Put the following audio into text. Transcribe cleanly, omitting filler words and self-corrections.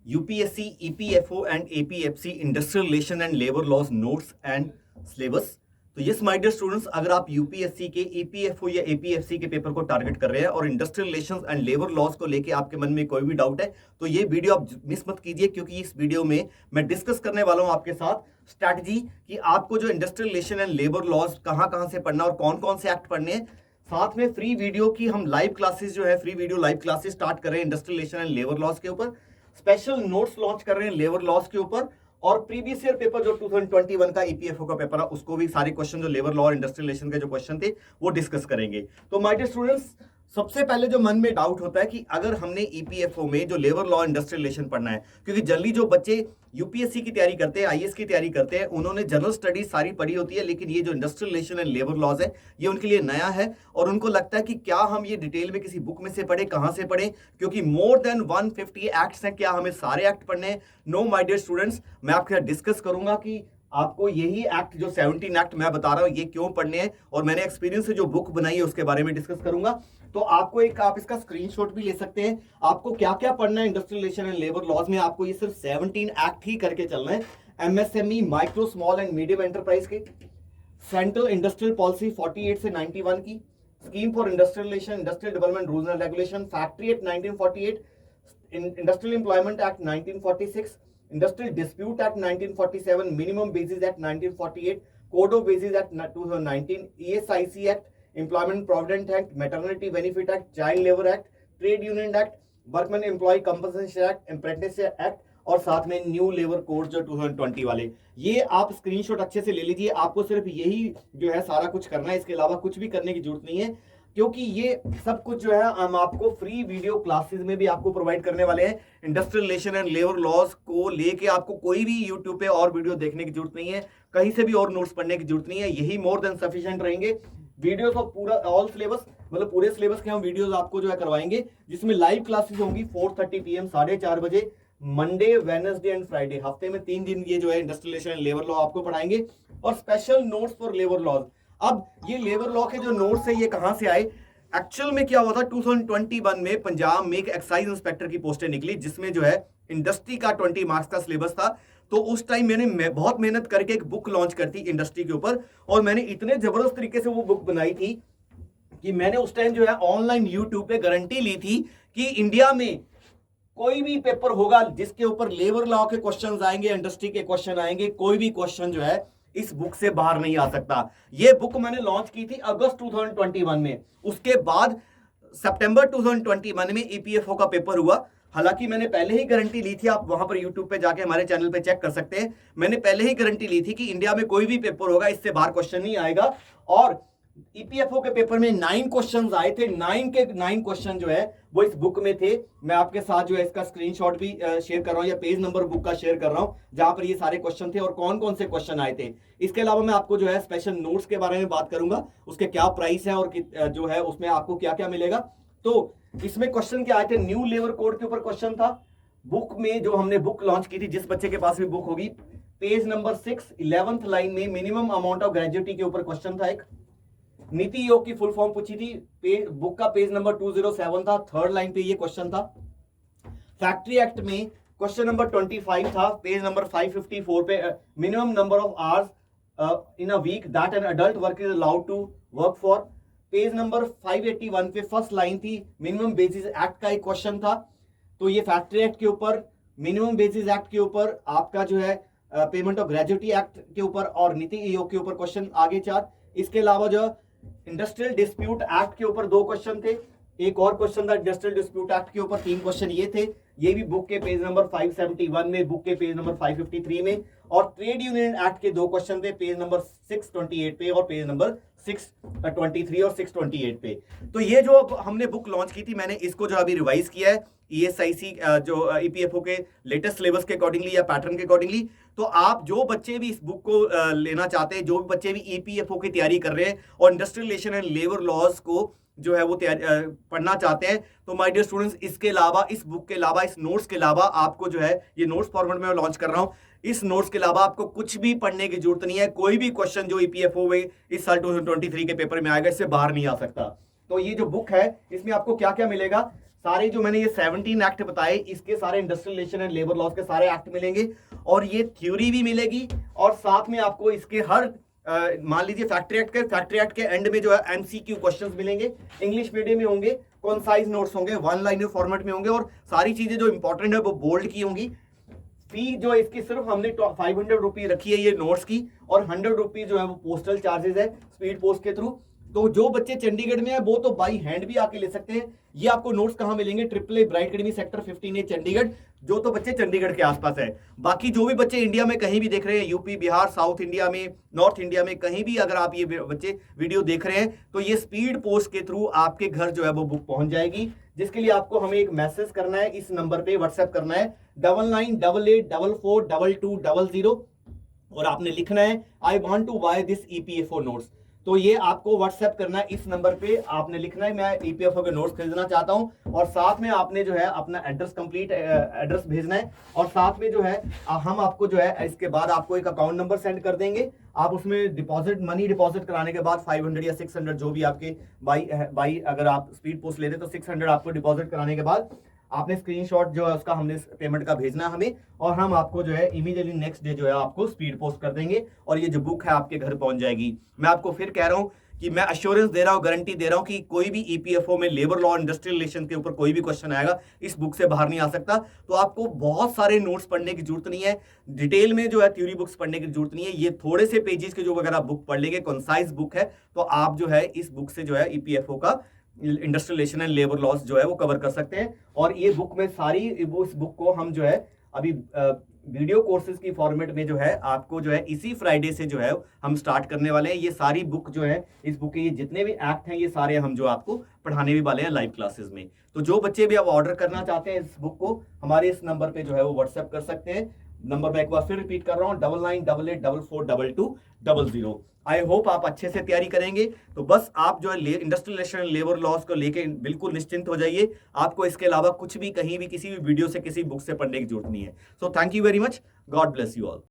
UPSC, EPFO and APFC industrial relation and labour laws notes and syllabus. तो yes my dear students, अगर आप UPSC के EPFO या APFC के paper को टारगेट कर रहे हैं और industrial relations and labour laws को लेके आपके मन में कोई भी डाउट है तो ये वीडियो आप मिस मत कीजिए, क्योंकि इस वीडियो में मैं डिस्कस करने वाला हूं आपके साथ स्ट्रैटेजी कि आपको जो industrial relation and labour laws कहां कहां से पढ़ना और कौन कौन से एक्ट पढ़ने हैं। साथ में फ्री वीडियो की हम लाइव क्लासेस जो है free video live classes start कर रहे हैं industrial relation and labour laws के ऊपर। स्पेशल नोट्स लॉन्च कर रहे हैं लेबर लॉज के ऊपर, और प्रीवियस ईयर पेपर जो 2021 का ईपीएफओ का पेपर है उसको भी सारे क्वेश्चन जो लेबर लॉ और इंडस्ट्रियल रिलेशन के जो क्वेश्चन थे वो डिस्कस करेंगे। तो माय डियर स्टूडेंट्स, सबसे पहले जो मन में डाउट होता है कि अगर हमने ईपीएफओ में जो लेबर लॉ इंडस्ट्रियल रिलेशन पढ़ना है, क्योंकि जनरली जो बच्चे यूपीएससी की तैयारी करते हैं, आईएएस की तैयारी करते हैं, उन्होंने जनरल स्टडीज सारी पढ़ी होती है, लेकिन ये जो industrial relation and labour laws है ये उनके लिए नया है और उनको लगता है कि क्या हम ये डिटेल में किसी बुक में से पढ़े, कहां से पढ़े, क्योंकि मोर देन 150 एक्ट्स हैं, क्या हमें सारे एक्ट पढ़ने हैं? नो माय डियर स्टूडेंट्स, मैं आपके साथ डिस्कस करूंगा कि आपको यही एक्ट जो 17 एक्ट मैं बता रहा हूं ये क्यों पढ़ने हैं, और मैंने एक्सपीरियंस से जो बुक बनाई है उसके बारे में डिस्कस करूंगा। तो आपको आप इसका स्क्रीनशॉट भी ले सकते हैं। आपको क्या क्या पढ़ना है industrial relation and labour laws में, आपको ये सिर्फ 17 एक्ट ही करके चलना है। MSME, micro small and medium enterprise के, सेंट्रल इंडस्ट्रियल पॉलिसी 48 से 91 की, scheme for industrial relation, industrial development rules and regulation, factory act 1948, industrial employment act 1946, industrial dispute act 1947, minimum basis act 1948, code of basis act 2019, ESIC act, employment provident act, maternity benefit act, child labour act, trade union act, workman employee compensation act, apprentice act, और साथ में new labour code जो 2020 वाले। ये आप screenshot अच्छे से ले लीजिए। आपको सिर्फ यही जो है सारा कुछ करना है, इसके अलावा कुछ भी करने की जरूरत नहीं है, क्योंकि ये सब कुछ जो है हम आपको फ्री वीडियो क्लासेस में भी आपको प्रोवाइड करने वाले हैं। Industrial relation and labour laws को लेके आपको कोई भी यूट्यूब पे और वीडियो देखने की जरूरत नहीं है, कहीं से भी और नोट्स पढ़ने की जरूरत नहीं है, यही मोर देन सफिशिएंट रहेंगे। वीडियोस ऑफ पूरा ऑल सिलेबस, मतलब पूरे सिलेबस के हम वीडियोस आपको जो है करवाएंगे, जिसमें लाइव क्लासेस होंगी 4:30 PM 4:30 बजे, मंडे, वेडनेसडे एंड फ्राइडे, हफ्ते में 3 दिन ये जो है industrial relation and labour law आपको पढ़ाएंगे, और special notes for labour laws. अब ये लेबर लॉ के जो नोट्स है ये कहां से आए? एक्चुअल में क्या हुआ था, 2021 में पंजाब में एक एक्साइज इंस्पेक्टर की पोस्टें निकली, जिसमें जो है इंडस्ट्री का 20 मार्क्स का सिलेबस था। तो उस टाइम मैंने बहुत मेहनत करके एक बुक लॉन्च कर थी इंडस्ट्री के ऊपर, और मैंने इतने जबरदस्त तरीके से वो बुक बनाई थी कि मैंने उस टाइम जो है ऑनलाइन यूट्यूब पे गारंटी ली थी कि इंडिया में कोई भी पेपर होगा जिसके ऊपर लेबर लॉ के क्वेश्चंस आएंगे, इंडस्ट्री के क्वेश्चन आएंगे, कोई भी क्वेश्चन जो है इस बुक से बाहर नहीं आ सकता। ये बुक मैंने लॉन्च की थी अगस्त 2021 में। उसके बाद सितंबर 2021 में ईपीएफओ का पेपर हुआ। हालांकि मैंने पहले ही गारंटी ली थी, आप वहां पर यूट्यूब पे जाके हमारे चैनल पे चेक कर सकते हैं, मैंने पहले ही गारंटी ली थी कि इंडिया में कोई भी पेपर होगा इससे बाहर क्वेश्चन नहीं आएगा। और ईपीएफओ के पेपर में 9 क्वेश्चंस आए थे, 9 के 9 क्वेश्चन जो है वो इस बुक में थे। मैं आपके साथ जो है इसका स्क्रीनशॉट भी शेयर कर रहा हूं, या पेज नंबर बुक का शेयर कर रहा हूं, जहां पर ये सारे क्वेश्चन थे और कौन कौन से क्वेश्चन आए थे। इसके अलावा मैं आपको जो है स्पेशल नोट्स के बारे में बात करूंगा, उसके क्या प्राइस है और जो है उसमें आपको क्या क्या मिलेगा। तो इसमें क्वेश्चन क्या आए थे, न्यू लेबर कोड के ऊपर क्वेश्चन था। बुक में जो हमने बुक लॉन्च की थी, जिस बच्चे के पास भी बुक होगी, पेज नंबर 6 11th लाइन में मिनिमम अमाउंट ऑफ ग्रेजुएटी के ऊपर क्वेश्चन था। एक नीति आयोग की फुल फॉर्म पूछी थी, बुक का पेज नंबर 207 था, 3rd लाइन पे ये क्वेश्चन था। फैक्ट्री एक्ट में क्वेश्चन नंबर 25 था, पेज नंबर 554 पे, minimum number of hours in a week that an adult work is allowed to work for. Page number 581 पे फर्स्ट लाइन थी, minimum basis act का एक क्वेश्चन था। तो ये फैक्ट्री एक्ट के ऊपर, मिनिमम बेसिस एक्ट के ऊपर, आपका जो है पेमेंट ऑफ ग्रेजुएटी एक्ट के ऊपर, और नीति आयोग के ऊपर क्वेश्चन आगे 4। इसके अलावा जो इंडस्ट्रियल डिस्प्यूट एक्ट के ऊपर 2 क्वेश्चन थे, एक और क्वेश्चन था इंडस्ट्रियल डिस्प्यूट एक्ट के ऊपर, 3 क्वेश्चन ये थे। ये भी बुक के पेज नंबर 571 में, बुक के पेज नंबर 553 में। और ट्रेड यूनियन एक्ट के 2 क्वेश्चन थे, पेज नंबर 628 पे और पेज नंबर 623 और 628 पे। तो ये जो हमने बुक लॉन्च की थी, मैंने इसको जो अभी रिवाइज किया है ईएसआईसी जो ईपीएफओ के लेटेस्ट सिलेबस के अकॉर्डिंगली या पैटर्न के अकॉर्डिंगली। तो आप जो बच्चे भी इस बुक को लेना चाहते हैं, जो भी बच्चे भी ईपीएफओ की तैयारी कर रहे हैं और industrial relation and labour laws को जो है वो पढ़ना चाहते हैं, तो माय डियर स्टूडेंट्स, इसके अलावा, इस बुक के अलावा, इस नोट्स के अलावा आपको जो है ये नोट्स फॉर्मेट में लॉन्च कर रहा हूं, इस नोट्स के अलावा आपको कुछ भी पढ़ने की जरूरत नहीं है। कोई भी क्वेश्चन जो ईपीएफओ में इस साल 2023 के पेपर में आएगा इससे बाहर नहीं आ सकता। तो ये जो बुक है इसमें आपको क्या क्या मिलेगा, सारे जो मैंने ये 17 एक्ट बताए, इसके सारे industrial relation and labour laws के सारे एक्ट मिलेंगे, और ये थ्योरी भी मिलेगी, और साथ में आपको इसके हर मान लीजिए फैक्ट्री एक्ट के एंड में जो है एमसीक्यू क्वेश्चंस मिलेंगे, इंग्लिश मीडियम में होंगे, कॉन्साइज नोट्स होंगे, वन लाइनर फॉर्मेट में होंगे, और सारी चीजें जो इंपॉर्टेंट है वो बोल्ड की होंगी। फी जो इसकी सिर्फ हमने 500 रुपीज रखी है ये नोट्स की, और 100 रुपीज जो है वो पोस्टल चार्जेस है स्पीड पोस्ट के थ्रू। तो जो बच्चे चंडीगढ़ में है वो तो बाई हैंड भी आके ले सकते हैं। ये आपको नोट्स कहां मिलेंगे? AAA bright academy sector 15A Chandigarh, जो तो बच्चे चंडीगढ़ के आसपास है। बाकी जो भी बच्चे इंडिया में कहीं भी देख रहे हैं, यूपी, बिहार, साउथ इंडिया में, नॉर्थ इंडिया में, कहीं भी अगर आप ये बच्चे वीडियो देख रहे हैं, तो ये स्पीड पोस्ट के थ्रू आपके घर जो है वो बुक पहुंच जाएगी, जिसके लिए आपको हमें एक मैसेज करना है, इस नंबर पे व्हाट्सएप करना है 9988442200, और आपने लिखना है I want to buy this EPFO notes. तो ये आपको व्हाट्सएप करना है, इस नंबर पे आपने लिखना है मैं ईपीएफओ के नोट्स खरीदना चाहता हूं, और साथ में आपने जो है अपना एड्रेस कंप्लीट एड्रेस भेजना है, और साथ में जो है हम आपको जो है इसके बाद आपको एक अकाउंट नंबर सेंड कर देंगे। आप उसमें मनी डिपॉजिट कराने के बाद 500 या 600 जो भी आपके बाई अगर आप स्पीड पोस्ट लेते तो 600 आपको डिपॉजिट कराने के बाद आपने स्क्रीनशॉट जो है उसका हमने पेमेंट का भेजना हमें, और हम आपको जो है इमीडिएटली नेक्स्ट डे जो है आपको स्पीड पोस्ट कर देंगे, और ये जो बुक है आपके घर पहुंच जाएगी। मैं आपको फिर कह रहा हूं कि मैं अश्योरेंस दे रहा हूं, गारंटी दे रहा हूं कि कोई भी ईपीएफओ में लेबर लॉ इंडस्ट्रियल रिलेशन के ऊपर कोई भी क्वेश्चन आएगा इस बुक से बाहर नहीं आ सकता। तो आपको बहुत सारे नोट्स पढ़ने की जरूरत नहीं है, डिटेल में जो है थ्योरी बुक्स पढ़ने की जरूरत नहीं है। ये थोड़े से पेजेस के जो अगर आप बुक पढ़ लेंगे, कंसाइज बुक है, तो आप जो है इस बुक से जो है ईपीएफओ का industrial relation and labour laws जो है वो कवर कर सकते हैं। और ये बुक में सारी इस बुक को हम जो है अभी वीडियो कोर्सेज की फॉर्मेट में जो है आपको जो है इसी फ्राइडे से जो है हम स्टार्ट करने वाले हैं। ये सारी बुक जो है, इस बुक के ये जितने भी एक्ट हैं, ये सारे हम जो आपको पढ़ाने भी वाले हैं लाइव क्लासेस में। तो जो बच्चे भी अब ऑर्डर करना चाहते हैं इस बुक को, हमारे इस नंबर पे जो है वो व्हाट्सएप कर सकते हैं। नंबर मैं एक बार फिर रिपीट कर रहा हूँ 9988442200। आई होप आप अच्छे से तैयारी करेंगे। तो बस आप जो है इंडस्ट्रियल रिलेशन लेबर लॉस को लेके बिल्कुल निश्चिंत हो जाइए, आपको इसके अलावा कुछ भी कहीं भी किसी भी वीडियो से किसी बुक से पढ़ने की जरूरत नहीं है। So thank you very much, God bless you all.